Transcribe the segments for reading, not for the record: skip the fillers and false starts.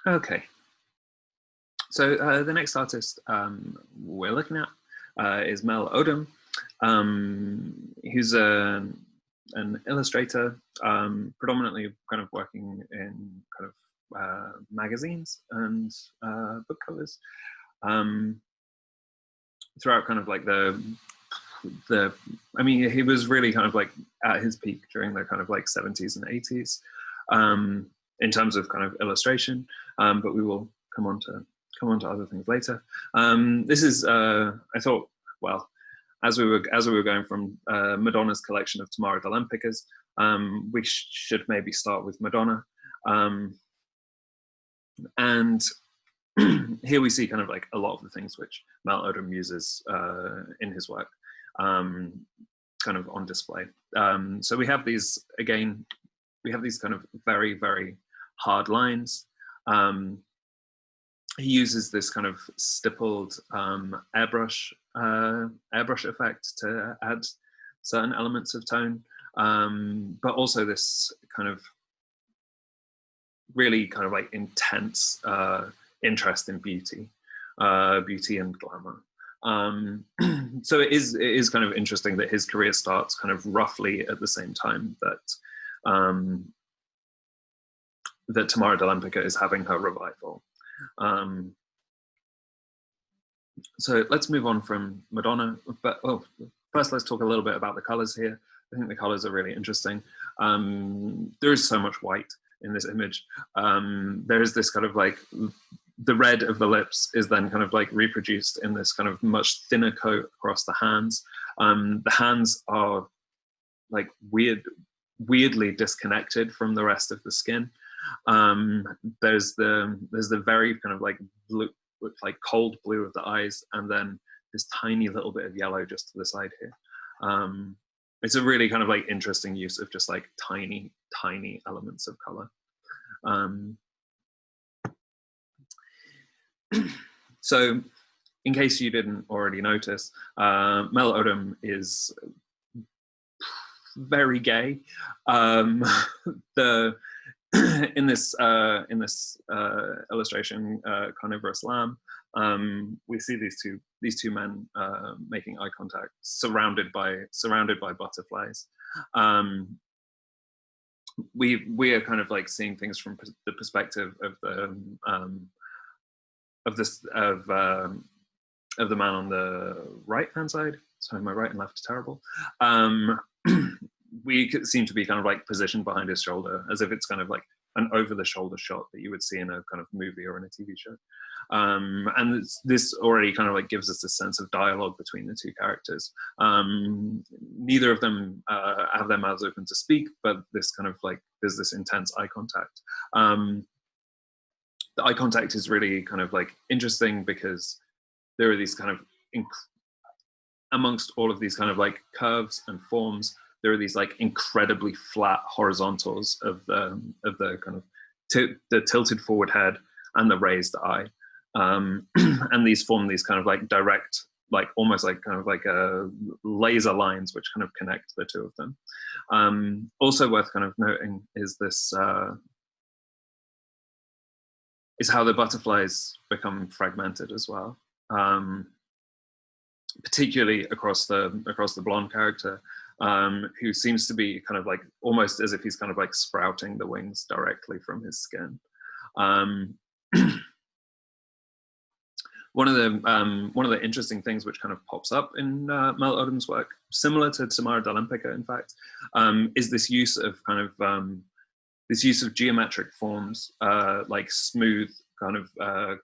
Okay, so the next artist we're looking at is Mel Odum. He's an illustrator, predominantly kind of working in kind of magazines and book covers. Throughout kind of like I mean, he was really kind of like at his peak during the kind of like 70s and 80s in terms of kind of illustration, but we will come on to other things later. This is I thought, well, as we were going from Madonna's collection of Tamara de Lempickas, we should maybe start with Madonna, and here we see kind of like a lot of the things which Mel Odum uses in his work, kind of on display. So we have these, again, we have these kind of very, very hard lines. He uses this kind of stippled airbrush effect to add certain elements of tone, but also this kind of really kind of like intense interest in beauty and glamour. So it is kind of interesting that his career starts kind of roughly at the same time that that Tamara de Lempicka is having her revival. So let's move on from Madonna, but first let's talk a little bit about the colors here. I think the colors are really interesting. There is so much white in this image. There is this kind of like, the red of the lips is then kind of like reproduced in this kind of much thinner coat across the hands. The hands are like weirdly disconnected from the rest of the skin. There's the very kind of like blue, like cold blue of the eyes, and then this tiny little bit of yellow just to the side here. It's a really kind of like interesting use of just like tiny elements of color. So in case you didn't already notice, Mel Odum is very gay. In this illustration, Carnivorous Lamb, we see these two men making eye contact, surrounded by butterflies. We are kind of like seeing things from the perspective of the man on the right hand side. Sorry, my right and left are terrible. We seem to be kind of like positioned behind his shoulder, as if it's kind of like an over-the-shoulder shot that you would see in a kind of movie or in a TV show. And this already kind of like gives us a sense of dialogue between the two characters. Neither of them have their mouths open to speak, but this kind of like, there's this intense eye contact. The eye contact is really kind of like interesting because there are these kind of, amongst all of these kind of like curves and forms, there are these like incredibly flat horizontals of the kind of the tilted forward head and the raised eye, and these form these kind of like direct, like almost like kind of like laser lines which kind of connect the two of them. Also worth kind of noting is this is how the butterflies become fragmented as well, particularly across the blonde character. Who seems to be kind of like almost as if he's kind of like sprouting the wings directly from his skin. One of the interesting things which kind of pops up in Mel Odum's work, similar to Tamara de Lempicka, in fact, is this use of kind of geometric forms, like smooth kind of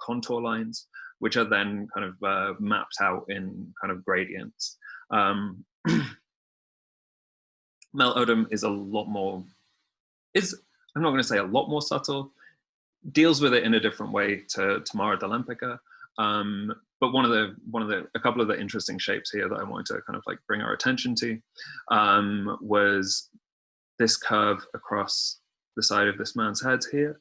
contour lines, which are then kind of mapped out in kind of gradients. Mel Odum is a lot more, I'm not going to say a lot more subtle, deals with it in a different way to Tamara de Lempicka. But a couple of the interesting shapes here that I wanted to kind of like bring our attention to was this curve across the side of this man's head here.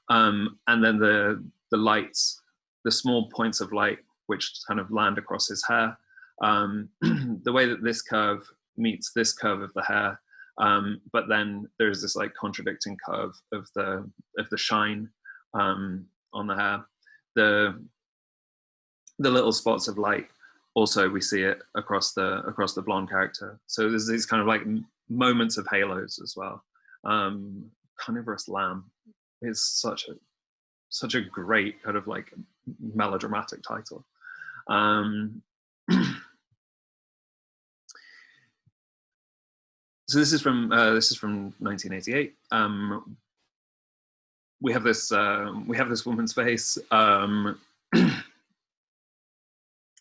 And then the lights, the small points of light which kind of land across his hair. The way that this curve meets this curve of the hair, but then there's this like contradicting curve of the shine on the hair. The little spots of light, also we see it across the blonde character. So there's these kind of like moments of halos as well. Carnivorous Lamb is such a great kind of like melodramatic title. So this is from 1988. We have this woman's face.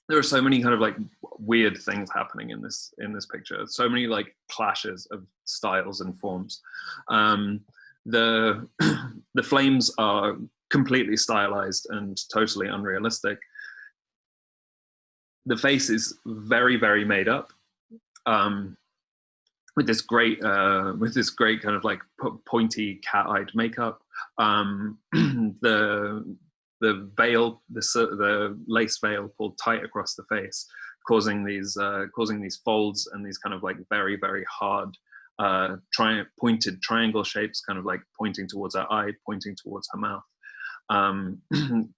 There are so many kind of like weird things happening in this picture. So many like clashes of styles and forms. The flames are completely stylized and totally unrealistic. The face is very, very made up, with this great kind of like pointy cat-eyed makeup. The veil, the lace veil pulled tight across the face, causing these folds and these kind of like very, very hard pointed triangle shapes, kind of like pointing towards her eye, pointing towards her mouth,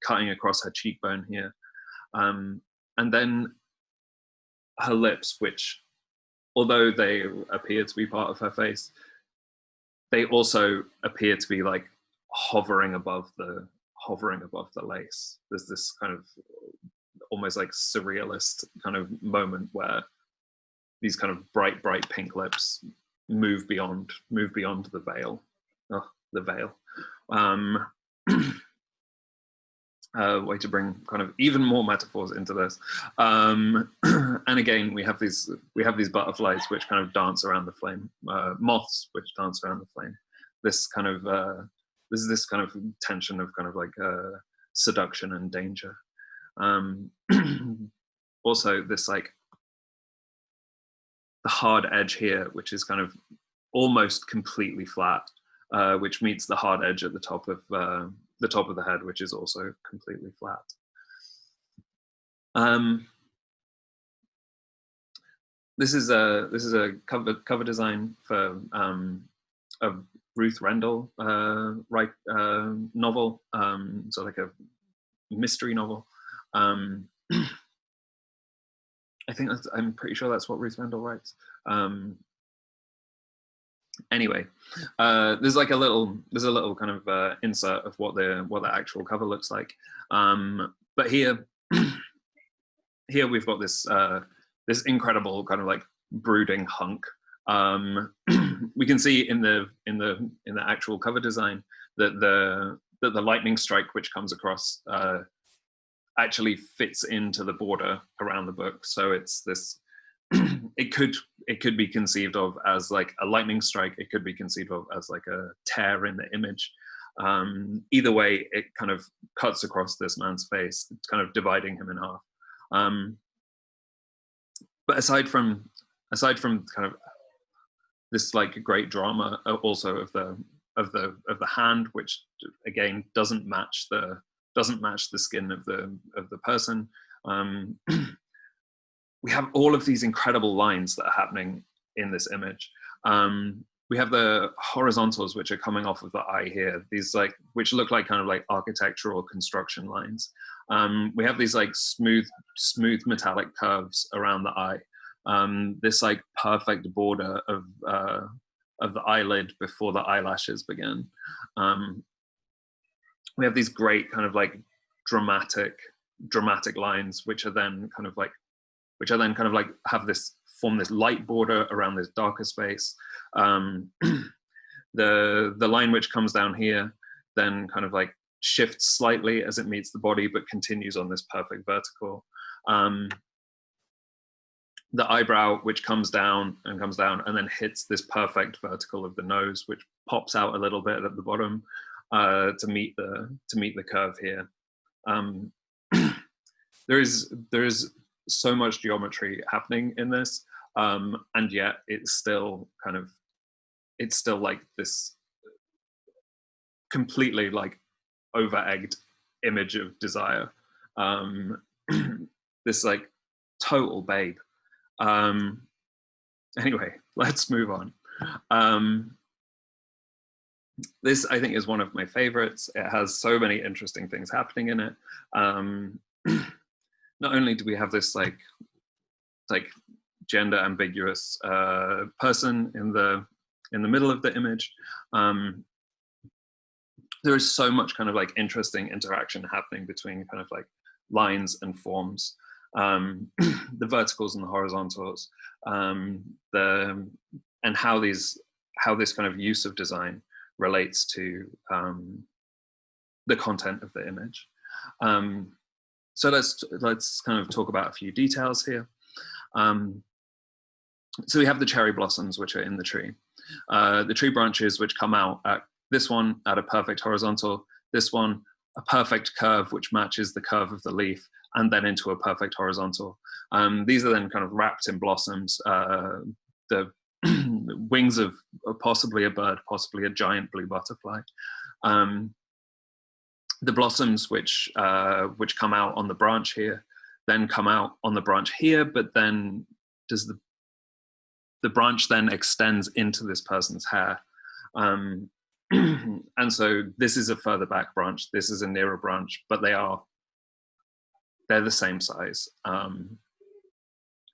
cutting across her cheekbone here. And then her lips, which, although they appear to be part of her face, they also appear to be like hovering above the lace. There's this kind of almost like surrealist kind of moment where these kind of bright pink lips move beyond the veil. Oh, the veil. Way to bring kind of even more metaphors into this. And again, we have these butterflies which kind of dance around the flame, moths which dance around the flame. This kind of there's this kind of tension of kind of like seduction and danger. Also, this like the hard edge here, which is kind of almost completely flat, which meets the hard edge at the top of the head, which is also completely flat. This is a cover design for a Ruth Rendell novel, so like a mystery novel. I'm pretty sure that's what Ruth Rendell writes. Anyway, there's a little kind of insert of what the actual cover looks like. But here we've got this incredible kind of like brooding hunk. We can see in the actual cover design that the lightning strike which comes across actually fits into the border around the book. So it's this. It could be conceived of as like a lightning strike. It could be conceived of as like a tear in the image. Either way, it kind of cuts across this man's face, it's kind of dividing him in half. But aside from kind of this like great drama, also of the hand, which again doesn't match the skin of the person. We have all of these incredible lines that are happening in this image. We have the horizontals which are coming off of the eye here, these like which look like kind of like architectural construction lines. We have these like smooth metallic curves around the eye. This like perfect border of the eyelid before the eyelashes begin. We have these great kind of like dramatic lines which are then kind of like form this light border around this darker space. The line which comes down here then kind of like shifts slightly as it meets the body, but continues on this perfect vertical. The eyebrow which comes down and then hits this perfect vertical of the nose, which pops out a little bit at the bottom to meet the curve here. There is so much geometry happening in this, and yet it's still like this completely like over-egged image of desire. This like total babe. Anyway, let's move on. This, I think, is one of my favorites. It has so many interesting things happening in it. Not only do we have this like gender ambiguous person in the middle of the image, there is so much kind of like interesting interaction happening between kind of like lines and forms, the verticals and the horizontals, and how this kind of use of design relates to the content of the image. So let's kind of talk about a few details here. So we have the cherry blossoms, which are in the tree branches, which come out at this one at a perfect horizontal, this one a perfect curve, which matches the curve of the leaf, and then into a perfect horizontal. These are then kind of wrapped in blossoms, the wings of possibly a bird, possibly a giant blue butterfly. The blossoms which come out on the branch here, then come out on the branch here, but then does the branch then extends into this person's hair. And so this is a further back branch, this is a nearer branch, but they're the same size.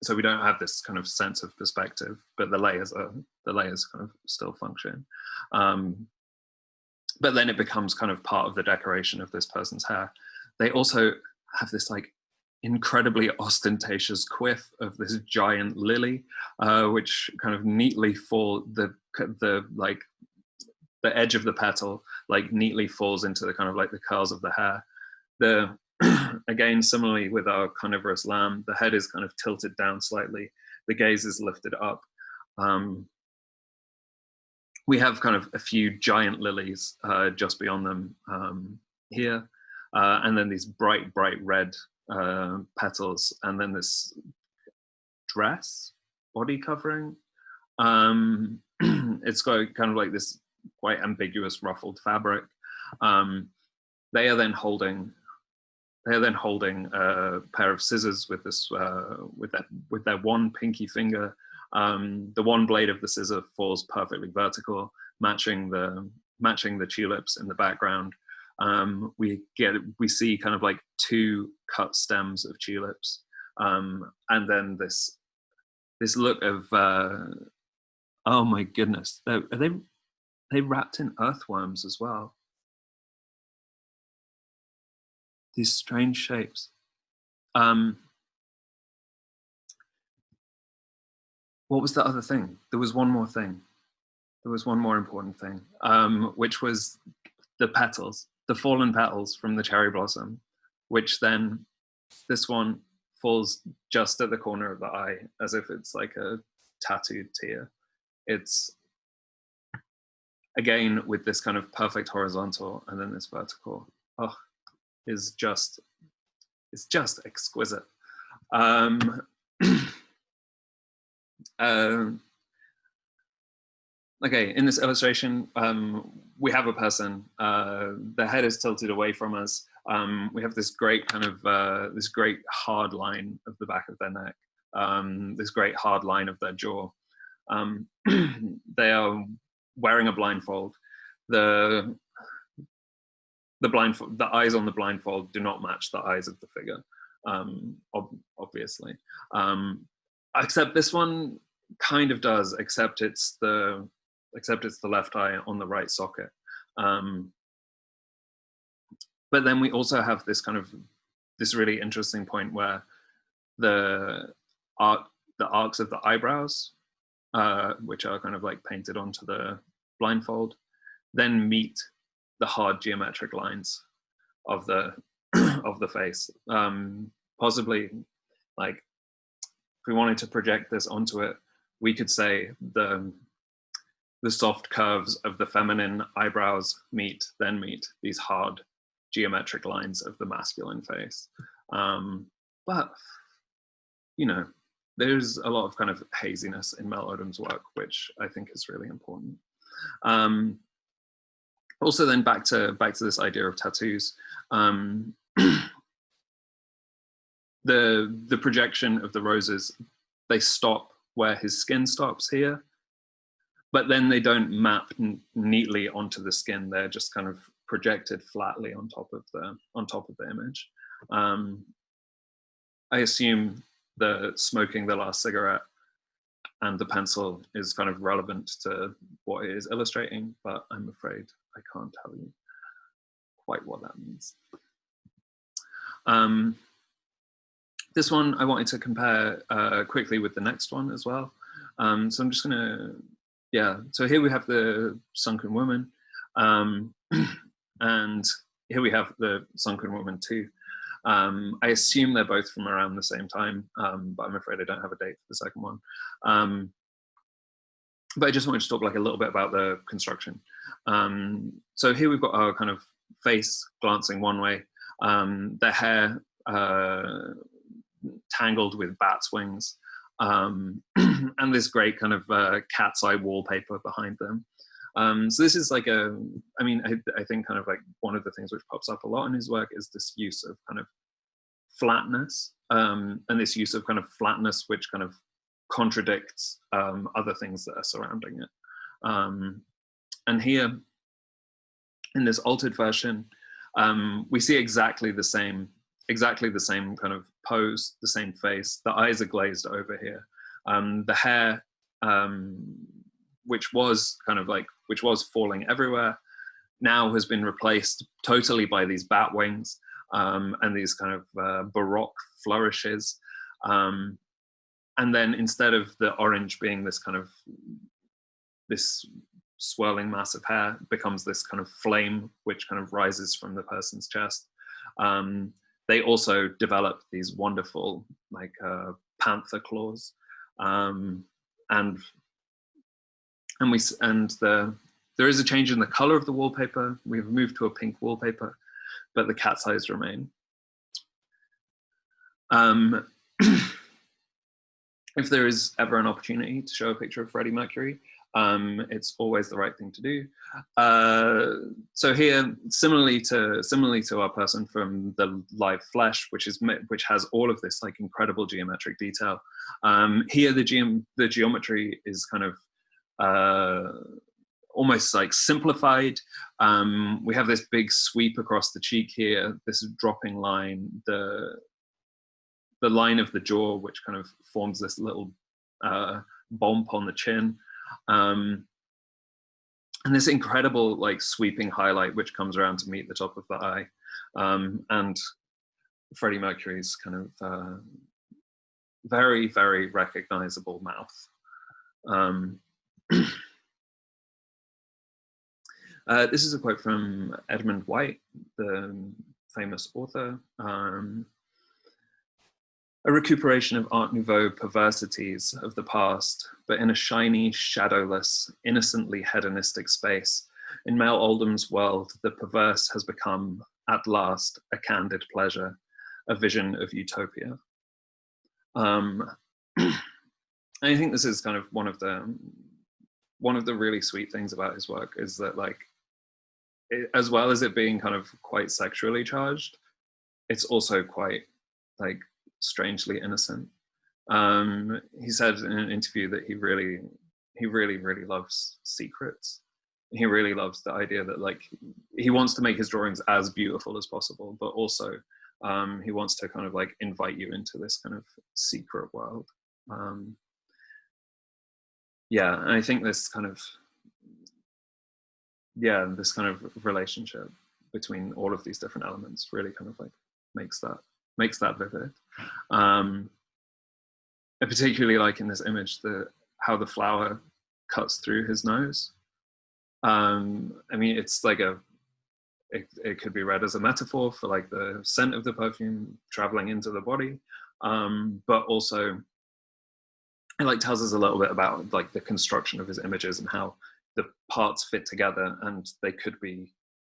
So we don't have this kind of sense of perspective, but the layers kind of still function. But then it becomes kind of part of the decoration of this person's hair. They also have this like incredibly ostentatious quiff of this giant lily, which kind of neatly the edge of the petal like neatly falls into the kind of like the curls of the hair. Again, similarly with our Carnivorous Lamb, the head is kind of tilted down slightly, the gaze is lifted up. We have kind of a few giant lilies just beyond them here, and then these bright red petals, and then this dress, body covering. It's got kind of like this quite ambiguous ruffled fabric. They are then holding a pair of scissors with this with their one pinky finger. The one blade of the scissor falls perfectly vertical, matching the tulips in the background. We see kind of like two cut stems of tulips, and then this look of oh my goodness, are they wrapped in earthworms as well? These strange shapes. What was the other thing? There was one more thing. There was one more important thing, which was the petals, the fallen petals from the cherry blossom, which then this one falls just at the corner of the eye, as if it's like a tattooed tear. It's again with this kind of perfect horizontal and then this vertical. Oh, it's just exquisite. Okay, in this illustration, we have a person. The head is tilted away from us. We have this great kind of this great hard line of the back of their neck. This great hard line of their jaw. They are wearing a blindfold. The eyes on the blindfold do not match the eyes of the figure, obviously. Except this one kind of does, except it's the left eye on the right socket. But then we also have this kind of this really interesting point where the arcs of the eyebrows, which are kind of like painted onto the blindfold, then meet the hard geometric lines of the of the face. Possibly, like, if we wanted to project this onto it, we could say the soft curves of the feminine eyebrows meet these hard geometric lines of the masculine face. But, you know, there's a lot of kind of haziness in Mel Odom's work, which I think is really important. Also then back to this idea of tattoos. The projection of the roses, they stop where his skin stops here, but then they don't map neatly onto the skin. They're just kind of projected flatly on top of the image. I assume the smoking the last cigarette and the pencil is kind of relevant to what it is illustrating, but I'm afraid I can't tell you quite what that means. This one I wanted to compare quickly with the next one as well. So I'm just gonna, so here we have the sunken woman, and here we have the sunken woman too. I assume they're both from around the same time, but I'm afraid I don't have a date for the second one. But I just wanted to talk like a little bit about the construction. So here we've got our kind of face glancing one way, the hair tangled with bat's wings, and this great kind of cat's eye wallpaper behind them. So this is like I think kind of like one of the things which pops up a lot in his work is this use of kind of flatness, and this use of kind of flatness which kind of contradicts other things that are surrounding it. And here in this altered version, we see exactly the same kind of pose, the same face. The eyes are glazed over here. The hair, which was falling everywhere, now has been replaced totally by these bat wings, and these kind of Baroque flourishes. And then instead of the orange being this kind of, this swirling mass of hair, becomes this kind of flame which kind of rises from the person's chest. They also develop these wonderful like panther claws, there is a change in the color of the wallpaper. We've moved to a pink wallpaper, but the cat's eyes remain. If there is ever an opportunity to show a picture of Freddie Mercury, it's always the right thing to do. So here, similarly to our person from the live flesh, which has all of this like incredible geometric detail. Here, the geometry is kind of almost like simplified. We have this big sweep across the cheek here, this dropping line, the line of the jaw, which kind of forms this little bump on the chin. And this incredible like sweeping highlight which comes around to meet the top of the eye, and Freddie Mercury's kind of very, very recognizable mouth. This is a quote from Edmund White, the famous author. A recuperation of Art Nouveau perversities of the past, but in a shiny, shadowless, innocently hedonistic space. In Mel Odum's world, the perverse has become, at last, a candid pleasure, a vision of utopia. I think this is kind of one of the really sweet things about his work is that, like, as well as it being kind of quite sexually charged, it's also quite like strangely innocent. He said in an interview that he really loves secrets. He really loves the idea that like he wants to make his drawings as beautiful as possible, but also he wants to kind of like invite you into this kind of secret world. Yeah, and I think this kind of relationship between all of these different elements really kind of like makes that vivid. And particularly like in this image, how the flower cuts through his nose. I mean, it's like it could be read as a metaphor for like the scent of the perfume traveling into the body, but also it like tells us a little bit about like the construction of his images and how the parts fit together, and they could be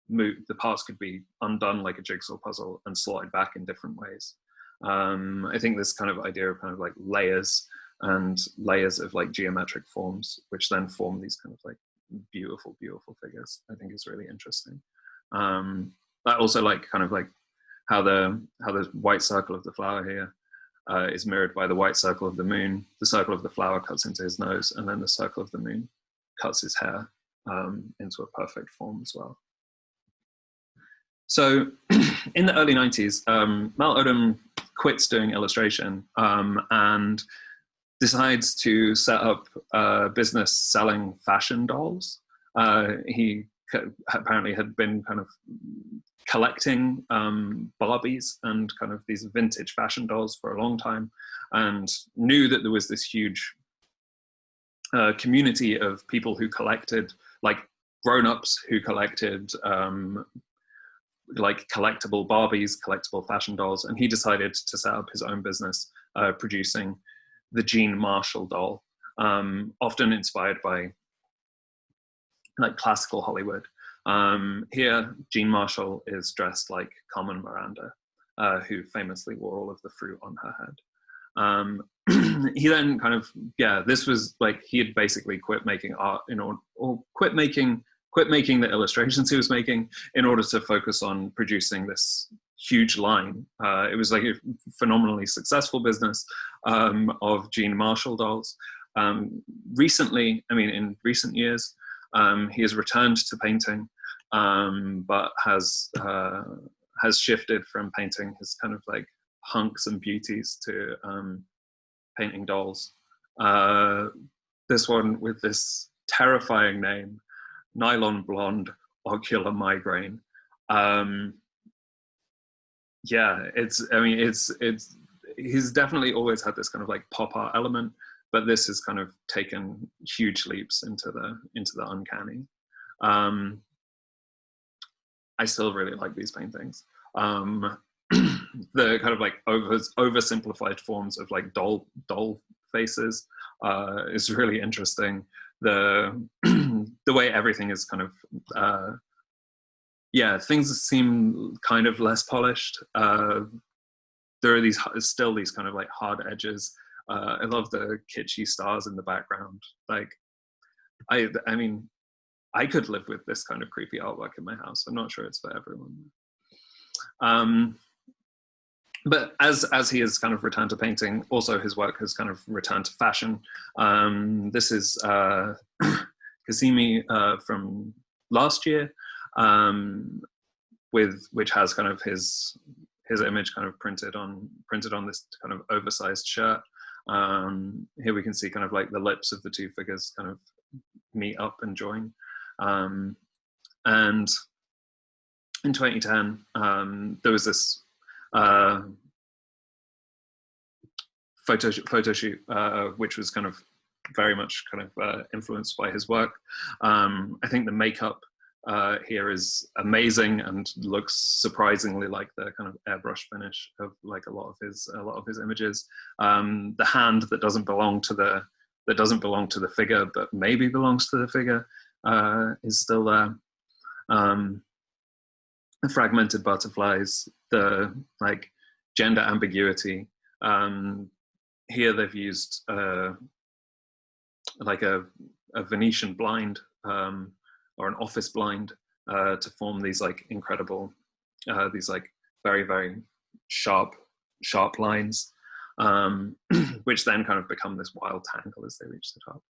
moved. The parts could be undone like a jigsaw puzzle and slotted back in different ways. I think this kind of idea of kind of like layers and layers of like geometric forms, which then form these kind of like beautiful, beautiful figures, I think is really interesting. I also like kind of like how the white circle of the flower here is mirrored by the white circle of the moon. The circle of the flower cuts into his nose, and then the circle of the moon cuts his hair into a perfect form as well. So in the early 90s, Mel Odum quits doing illustration and decides to set up a business selling fashion dolls. He apparently had been kind of collecting Barbies and kind of these vintage fashion dolls for a long time, and knew that there was this huge community of people who collected, like grown-ups who collected like collectible Barbies, collectible fashion dolls, and he decided to set up his own business producing the Jean Marshall doll, often inspired by like classical Hollywood. Here, Jean Marshall is dressed like Carmen Miranda, who famously wore all of the fruit on her head. He then kind of, this was like, he had basically quit making art or quit making the illustrations he was making in order to focus on producing this huge line. It was like a phenomenally successful business of Jean Marshall dolls. Recently, I mean, in recent years, he has returned to painting, but has shifted from painting his kind of like hunks and beauties to painting dolls. This one with this terrifying name, Nylon Blonde Ocular Migraine. He's definitely always had this kind of like pop art element, but this has kind of taken huge leaps into the uncanny. I still really like these paintings. The kind of like oversimplified forms of like doll faces is really interesting. The way everything is kind of things seem kind of less polished. There are still these kind of like hard edges. I love the kitschy stars in the background. Like, I mean, I could live with this kind of creepy artwork in my house. I'm not sure it's for everyone. But as he has kind of returned to painting, also his work has kind of returned to fashion. This is Kazemi from last year, which has kind of his image kind of printed on this kind of oversized shirt. Here we can see kind of like the lips of the two figures kind of meet up and join. And in 2010, there was this photo shoot, which was kind of very much kind of influenced by his work. I think the makeup here is amazing and looks surprisingly like the kind of airbrush finish of like a lot of his images. The hand that doesn't belong to the figure, but maybe belongs to the figure, is still there. The fragmented butterflies, the like gender ambiguity. Here they've used like a Venetian blind or an office blind to form these like incredible, these like very, very sharp lines, which then kind of become this wild tangle as they reach the top.